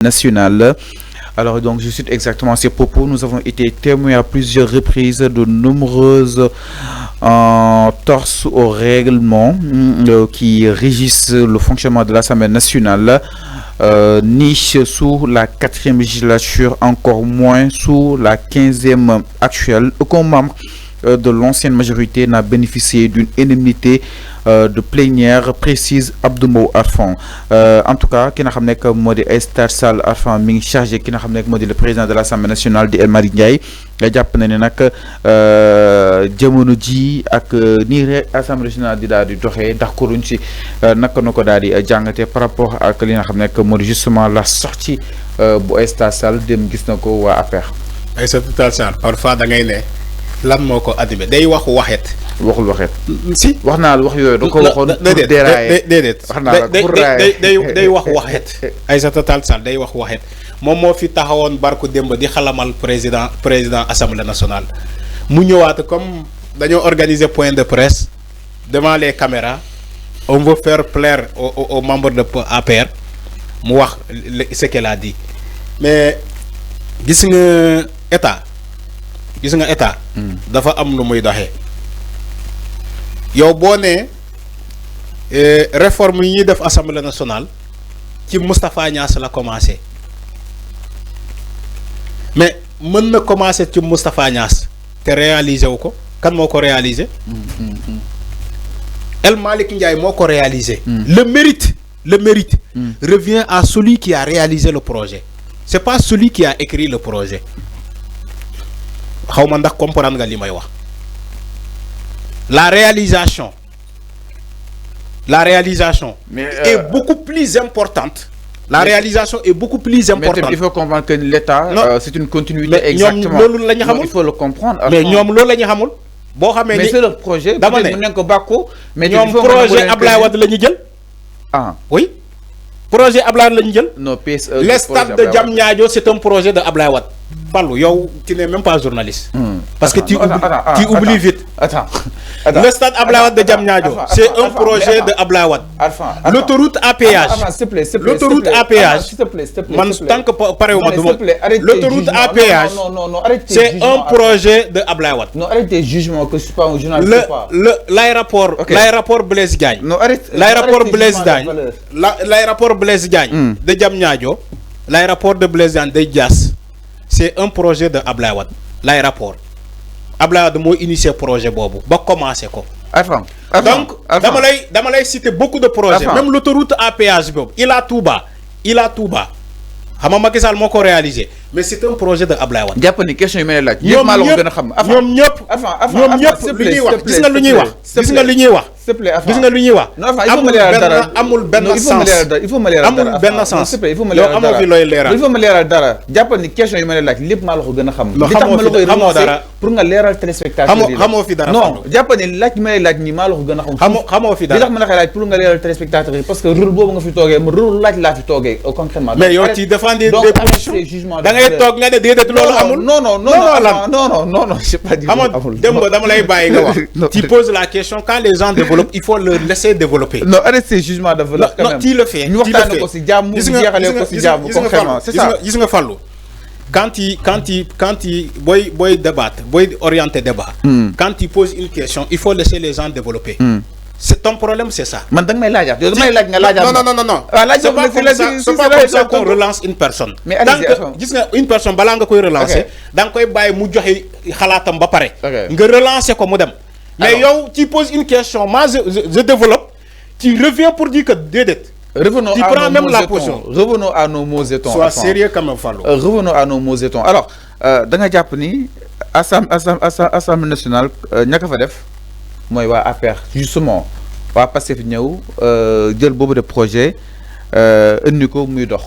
nationale. Alors donc je cite exactement ces propos. Nous avons été témoins à plusieurs reprises de nombreuses torses au règlement qui régissent le fonctionnement de l'Assemblée nationale. Ni sous la 4e législature, encore moins sous la 15e actuelle. Aucun membre de l'ancienne majorité n'a bénéficié d'une indemnité de plénière, précise Abdoumou Arfan. En tout cas, qui n'a jamais que modi Aïssata Tall Arfan mi chargé qui n'a jamais que modi le président de l'Assemblée nationale di El Malick Ndiaye nga jàpp na ne nag jamono ji ak ni Assemblée nationale di daal di doxee d'accorduñ ci naka na ko daal di jàngatee par rapport ak li nga xam ne modi justement la sortie bu Aïssata Tall dem gis na ko waa APR. Aïssata Tall parfois da ngay ne lan moo ko animé day wax waxet. waxul waxet. si wax naa la wax yooyu da ko waxoon pour dérailler déedéet wax naa la pour day wax waxet. Aïssata Tall day wax waxet moom moo fi taxawoon barku démb di xalamal président assemblée nationale mu ñëwaat comme dañoo organiser point de presse devant les caméras on veut faire plaire aux membres de APR mu wax ce qu'elle a dit mais gis nga état dafa am lu muy doxee yow boo nee réforme yi ñuy def assemblée nationale ci Moustapha Niasse la commencé mais mën na commencé ci Moustapha Niasse te réalisé wu ko kan moo ko réalisé El Malick Ndiaye moo ko réalisé le mérite revient à celui qui a réalisé le projet c'est pas celui qui a écrit le projet xaw ma ndax comprendre nga li may wax la réalisation est beaucoup plus importante. La réalisation est beaucoup plus importante. Mais il faut comprendre que l'État, c'est une continuité mais exactement. Il faut le comprendre. Mais ñoom loolu la ñu xamul. boo xamee ni mais c'est le projet. dama ne mën nañ ko bàkku mais ñoom projet Ablaye Wade la ñu jël. Ah oui. projet Ablaye Wade la ñu jël. non PSE. le stade de Diamniadio c'est un projet de Ablaye Wade. Fallou yow tu n'es même pas journaliste. Parce que tu oublies vite. Attends. Le stade Ablaye Wade de Diamniadio, c'est un projet de Ablaye Wade. L'autoroute à péage. L'autoroute à péage. S'il te plaît. Tant que l'autoroute à péage, c'est un projet de Ablaye Wade. Non, arrête tes jugements que je suis pas un journaliste. L'aéroport Blaise Diagne. Non, arrête. L'aéroport Blaise Diagne. L'aéroport Blaise Diagne de Diamniadio. L'aéroport de Blaise Diagne de Diass. C'est un projet de Ablaye Wade. L'aéroport. Ablaye Wade moo initié projet boobu ba commencé ko. Donc dama lay citer beaucoup de projets. Même l'autoroute à péage boobu Ila Touba xam nga Macky Sall moo ko réalisé mais c'est un projet de Ablaye Wade. jàpp ni question yi may laaj. ñoom ñëpp lu ñuy wax gis nga lu ñuy wax. gis nga lu ñuy wax. amul benn sens il faut ma leeral dara amul benn sens. il faut ma yow amoo fi looy leeral. il faut ma leeral dara jàppal ni question yi may laaj lépp maa la ko gën a xam. li tax ma la koy relancer pour nga leeral téléspectateur yi. xamoo fi dara non jàppal ni laaj may laaj nii maa la ko gën a xam. xamoo fi dara li tax ma la koy laaj pour nga leeral téléspectateur yi parce que rôle boobu nga fi toogee rôle laaj laa fi toogee concrètement. mais yow ci défendre des positions da ngay toog nga ne déedéet loolu amul. non c'est pas dit amul. dem ba dama lay bàyyi nga wax. tu poses la question quand les gens développent il faut leur laisser développer. Non arrête ces jugements de valeur quand même. Non tu le fais. ñu waxtaanee ko si jàmm ñu jeexalee ko si jàmm concrètement c'est ça. gis nga Fallou quand il boy débattre boy orienter débat. Quand il pose une question il faut laisser les gens développer. C'est ton problème, c'est ça. Man dang may laajaat yow damay laaj nga laajaat. Non. C'est pas comme ça qu'on relance une personne. Mais gis nga une personne balaa nga koy relancer. da nga koy bàyyi mu joxe xalaatam ba pare. nga relancer ko mu dem. Mais yow tu poses une question moi je développe. Tu reviens pour dire que déedéet. Revenons à nos mots et tons. Sois sérieux quand même Fallou. Revenons à nos mots et tons. Alors da nga jàpp ni Assemblée nationale ña ko fa def. mooy waa APR justement waa Pastef ñëw jël boobu de projet indi ko muy dox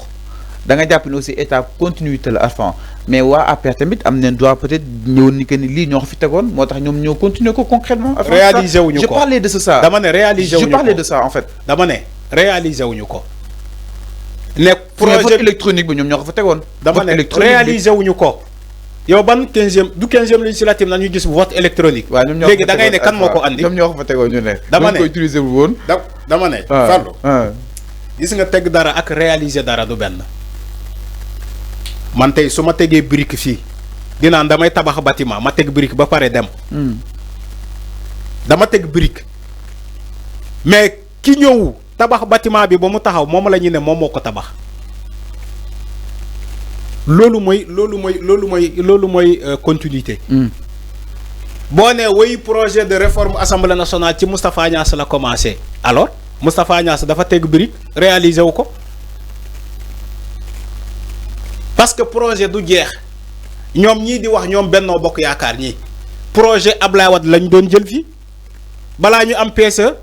da nga jàpp ne aussi état continuité la avant mais waa APR tamit am nañ droit peut-être ñëw ni que ni lii ñoo ko fi tegoon moo tax ñoom ñoo continuer ko concrètement. réaliser wuñu ko je parlais de ça. dama ne réaliser wuñu ko je parlais de ça en fait. dama ne réaliser wuñu ko. ne projet vote électronique bi ñoom ñoo ko fa tegoon. dama ne réaliser wuñu ko. yow ban 15e législative nañu gis vote électronique. léegi da ngay ne kan moo ko andi. ñoom ñoo ko fa tegoon ñu ne. dama ne ko utiliser wu woon. dama ne. Fallou gis nga teg dara ak réaliser dara du benn. man tey su ma tegee brique fii dinaan damay tabax bâtiment ma teg brique ba pare dem. dama teg brique mais ki ñëw tabax bâtiment bi ba mu taxaw moom la ñu ne moom moo ko tabax. loolu mooy continuité. boo nee woy projet de réforme assemblée nationale ci Moustapha Niasse la commencé alors Moustapha Niasse dafa teg brique réaliser wu ko parce que projet du jeex ñoom ñii di wax ñoom Benno Bokk Yaakaar ñii projet Ablaye Wade lañ doon jël fii balaa ñu am PSE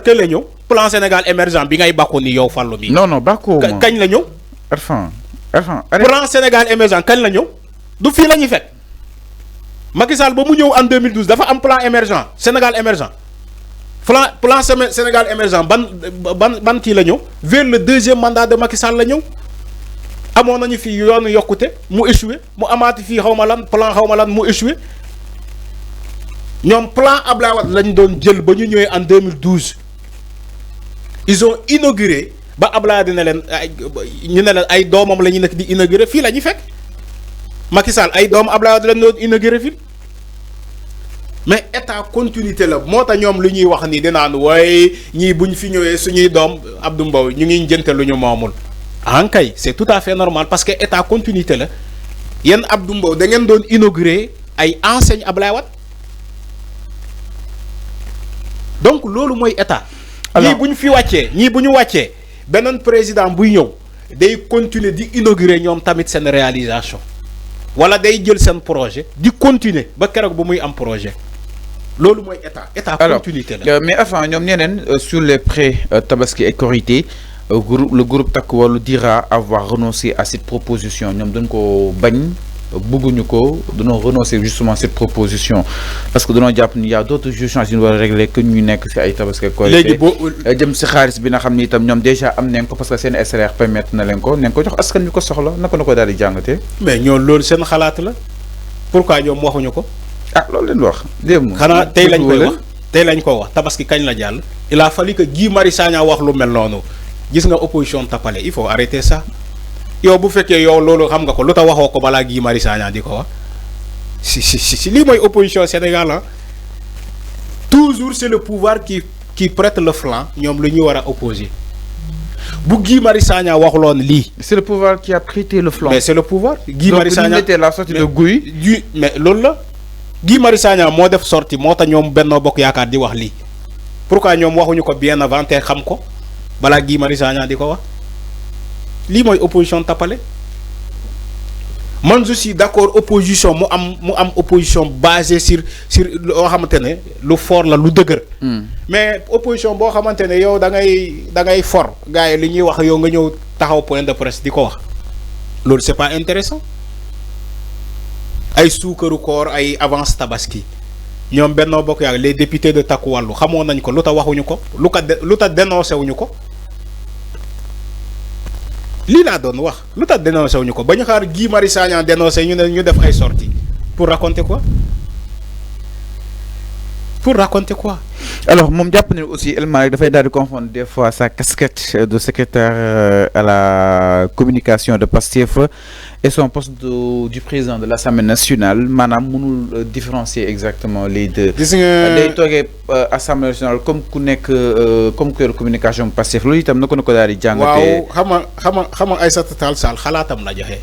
ke la ñëw plan Sénégal émergent bi ngay bàkku ni yow Fallou bi. non bàkku kañ la ñëw. plan Sénégal émergent kañ la ñëw du fii la ñuy fekk. Macky Sall ba mu ñëw en 2012 dafa am plan émergent Sénégal émergent plan Sénégal émergent ban kii la ñëw vers le deuxième mandat de Macky Sall la ñëw amoon nañu fii yoonu yokkute mu échoué mu amaati fii xaw ma lan plan xaw ma lan mu échoué ñoom plan Ablaye Wade lañ doon jël ba ñu ñëwee en 2012 ils ont inauguré ba Ablaye dina leen ñu ne leen ay doomam la ñu nekk di inauguré fii la ñuy fekk. Macky Sall ay doomu Abdoulaye Wade lañ doon inauguré fi mais état continuité la moo tax ñoom lu ñuy wax ni dinaan waaye ñii buñ fi ñëwee suñuy doom Abdou Mbow ñu ngi jënte lu ñu moomul ankay c'est tout à fait normal parce que état continuité la yéen Abdou Mbow da ngeen doon inauguré ay enseignes Abdoulaye Wade donc loolu mooy état. ñii bu ñu fi wàccee ñii bu ñu wàccee beneen président buy ñëw day continuer di inaugurer ñoom tamit seen réalisation wala day jël seen projet di continuer ba keroog bu muy am projet loolu mooy état continuité la. mais enfin ñoom ñeneen sur les prêts Tabaski et Korité le groupe Takku Wallu dira avoir renoncé à cette proposition ñoom dañ ko bañ bëgguñu ko dañoo renoncer justement à cette proposition parce que dañoo jàpp ni y a d'autres urgences yu ñu war a régler que ñu nekk ci ay Tabaski ak Korité léegi boo jëm ci xaalis bi nga xam ni itam ñoom déjà am nañ ko parce que seen SRR permettre na leen ko nañ ko jox askan wi ko soxla naka na ko daal di jàngatee. mais ñoo loolu seen xalaat la pourquoi ñoom waxuñu ko. ah loolu leen wax démb. xanaa tey lañ koy wax tey lañ ko wax Tabaski kañ la jàll. il a fallu que Guy Marius Sagna wax lu mel noonu gis nga opposition tapale il faut arrêter ça. yow bu fekkee yow loolu xam nga ko lu tax waxoo ko balaa Guy Marius Sagna di ko wax si lii mooy opposition Sénégal ah toujours c'est le pouvoir qui prête le flanc ñoom lu ñu war a opposer bu Guy Marius Sagna waxuloon lii. c'est le pouvoir qui a prêté le flanc. mais c'est le pouvoir. Guy Marius Sagna donc la sortie de Guy. mais loolu la Guy Marius Sagna moo def sortie moo tax ñoom Benno Bokk Yaakaar di wax lii pourquoi ñoom waxuñu ko bien avant te xam ko balaa Guy Marius Sagna di ko wax. lii mooy opposition tapale man je suis d'accord opposition mu am opposition basée sur loo xamante ne lu fort la lu dëgër. mais opposition boo xamante ne yow da ngay for gars yi li ñuy wax yow nga ñëw taxaw point de presse di ko wax loolu c'est pas intéressant ay suukaru koor ay avance Tabaski ñoom Benno Bokk Yaakaar les députés de Takku Wallu xamoon nañ ko lu tax waxuñu ko lu tax dénoncé wuñu ko. lii laa doon wax lu tax dénoncé wuñu ko ba ñu xaar Guy Marius Sagna dénoncé ñu ne ñu def ay sorties pour raconter quoi alors moom jàpp ne aussi El Malick dafay daal di confondre des fois sa casquette de secrétaire à la communication de Pastef et son poste du président de l'Assemblée nationale maanaam mënul différencier exactement les deux. gis nga day toogee Assemblée nationale comme ku nekk comme que communication bu Pastef loolu itam na ko daal di jàngatee. waaw xam nga Aïssata Tall Sall xalaatam la joxe.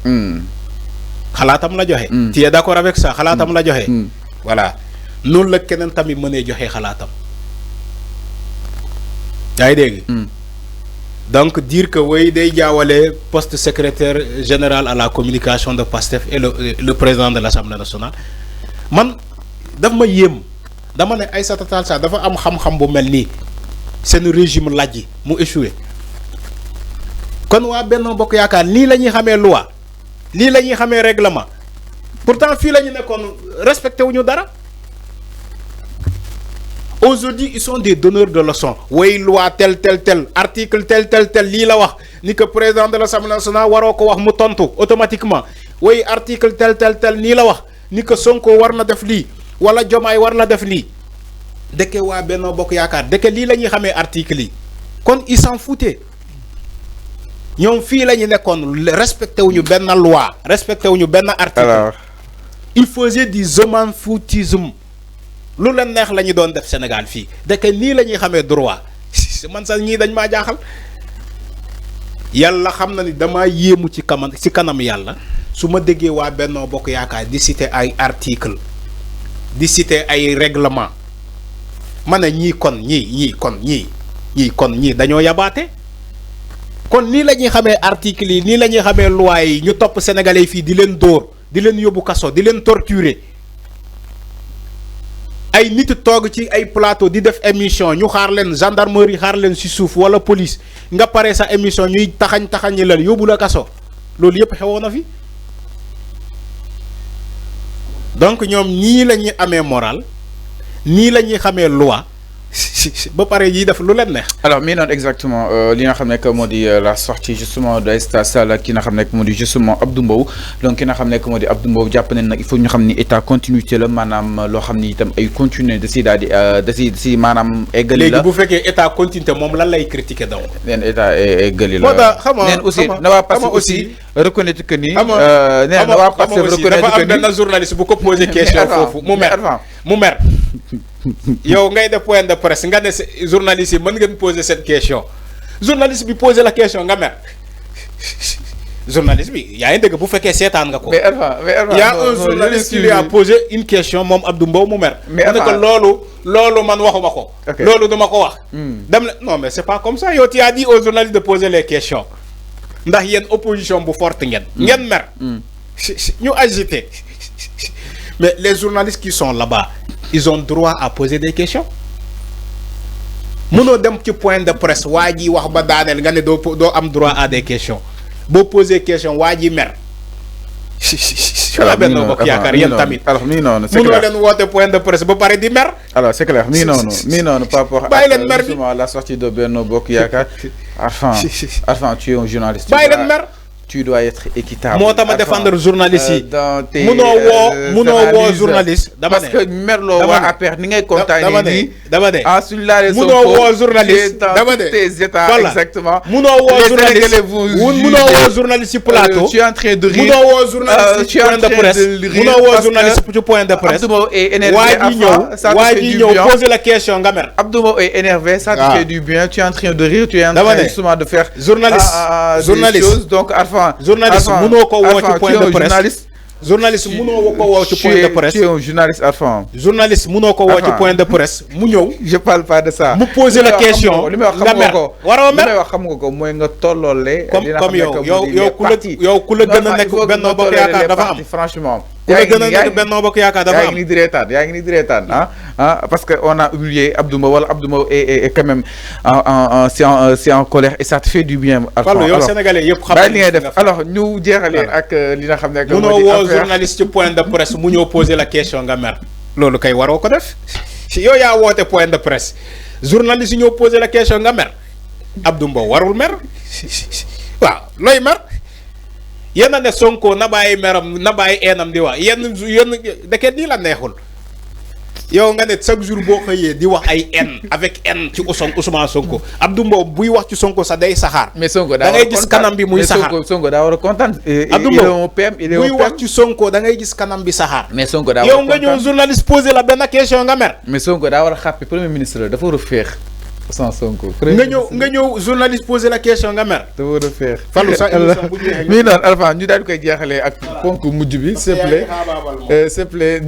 xalaatam la joxe. tu es d'accord avec ça xalaatam la joxe. voilà noonu la keneen tamit mënee joxe xalaatam. yaa ngi dégg. donc dire que way day jaawale poste secrétaire général à la communication de Pastef et le président de l'Assemblée nationale man daf ma yéem dama ne Aïssata Tall Sall dafa am xam-xam bu mel nii seen régime lajji mu échoué kon waa Benno Bokk Yaakaar lii la ñuy xamee loi lii la ñuy xamee règlement pourtant fii la ñu nekkoon respecté wuñu dara. Aujourd'hui, ils sont des donneurs de leçons. Oui, loi tel, article tel, lii la wax ni que président de l'Assemblée nationale waroo ko wax mu tontu automatiquement. Oui, article tel, nii la wax ni que Sonko war na def lii wala Diomaye war na def lii. Dëkk waa Benno Bokk Yaakaar dëkk lii la ñuy xamee article yi kon ils s'en foutaient ñoom fii la ñu nekkoon respecté wuñu benn loi respecté wuñu benn article. alors il faisait du zémanfoutisme lu leen neex la ñu doon def Sénégal fii dëkk nii la ñuy xamee droit man sax ñii dañ maa jaaxal yàlla xam na ni damaa yéemu ci kanam yàlla su ma déggee waa Benno Bokk Yaakaar di citer ay article di citer ay règlement ma ne ñii kon ñii dañoo yabaate kon nii la ñuy xamee article yi nii la ñuy xamee loi yi ñu topp sénégalais fii di leen dóor di leen yóbbu kaso di leen torturer ay nit toog ci ay plateau di def émission ñu xaar leen gendarmerie xaar leen ci suuf wala police nga pare sa émission ñuy taxañ leen yóbbu la kaso loolu yëpp xewoon na fi donc ñoom nii la ñuy amee moral nii la ñuy xamee loi ba pare yi def lu leen neex. alors mi noonu exactement li nga xam ne que moo di la sortie justement de Aïssata Sall ak ki nga xam ne que moo di justement Abdou Mbow donc ki nga xam ne que moo di Abdou Mbow jàpp nañ nag il faut ñu xam ni état continuité la maanaam loo xam ni itam ay continuer da si daal di da si maanaam eggali la. léegi bu fekkee état continuité moom lan lay critiquer donc. neen état eggali la. moo tax xam nga neen aussi na waa Pastef aussi reconnaître que ni. neen na waa Pastef reconnaître que ni dafa am benn journaliste bu ko posé question foofu mu mer yow ngay def point de presse nga ne journaliste yi mën ngeen poser cette question journaliste bi poser la question nga mer journaliste bi yaa ngi dégg bu fekkee seetaan nga ko. mais y a un journaliste qui lui a posé une question moom Abdou Mbow mu mer. mais ne ko loolu man waxuma ko. loolu duma ko wax. Non mais c'est pas comme ça yow tu as dit aux journalistes de poser les questions ndax yéen opposition bu forte ngeen. ngeen mer. ñu agité mais les journalistes qui sont là-bas. Ils ont droit à poser des questions. Mënoo dem ci point de presse waa ji wax ba daaneel nga ne doo am droit à des questions boo poser question waa ji mer. alors Benno Bokk Yaakaar yéen tamit. alors mi noonu c'est clair mënoo leen woote point de presse ba pare di mer. alors c'est clair mi noonu par rapport bàyyi leen mer justement la sortie de Benno Bokk Yaakaar. Arfan tu es un journaliste. bàyyi leen mer. tu dois être équitable. moo tax ma défendre journaliste yi. dans tes munoo woo journaliste. dama ne parce que merloo waa APR ni ngay kontaanee nii. dama ne ensuite la raison munoo woo journaliste. dama ne dans tes états exactement. munoo woo journaliste munoo woo journaliste ci plateau. tu es en train de rire. munoo woo journaliste ci point de presse. munoo woo journaliste ci point de presse. Abdou Mbow est énervé. waa ji ñëw poser la question nga mer. Abdou Mbow est énervé, ça te fait du bien. Tu es en train de rire, tu es en train justement de faire journaliste donc journaliste munoo ko woo ci point de presse journaliste munoo ko woo ci point de presse. tu es un journaliste Arfan. journaliste munoo ko woo ci point de presse mu ñëw. je parle pas de ça. mu poser la question nga mer waroo mer. li may wax xam nga ko mooy nga tolloole. comme yow ku la gën a nekk Benno Bokk Yaakaar dafa am franchement. ku la gën a nekk Benno Bokk Yaakaar dafa am yaa ngi ni di reetaan parce que on a humilié Abdou Mbow wala Abdou Mbow est quand même c'est en colère et ça te fait du bien. Arfan yow sénégalais yëpp xam nañ li ngay def alors ñu jeexalee ak li nga xam ne. munoo woo journaliste ci point de presse mu ñëw poser la question nga mer loolu kay waroo ko def yow yaa woote point de presse journaliste yi ñëw poser la question nga mer Abdou Mbow warul mer waaw looy mer. yéen a ne Sonko na bàyyi meram na bàyyi eenam di wax yenn dëkk nii la neexul yow nga ne chaque jour boo xëyee di wax ay haine avec haine ci Ousmane Sonko Abdou Mbow buy wax ci Sonko sax day saxaar. mais Sonko da ngay gis kanam bi muy saxaar Sonko daa war a kontaan. Abdou Mbow buy wax ci Sonko da ngay gis kanam bi saxaar. mais Sonko daa war a kontaan yow nga ñëw journaliste poser la benn question nga mer. mais Sonko daa war a xàppi premier ministre la dafa war a féex. sans Sonko. nga ñëw journaliste poser la question nga mer. dafa war a féex. Fallou sax émission bu jeexee mi noonu Arfan ñu daal di koy jeexalee ak ponk mujj bi s'il vous plaît.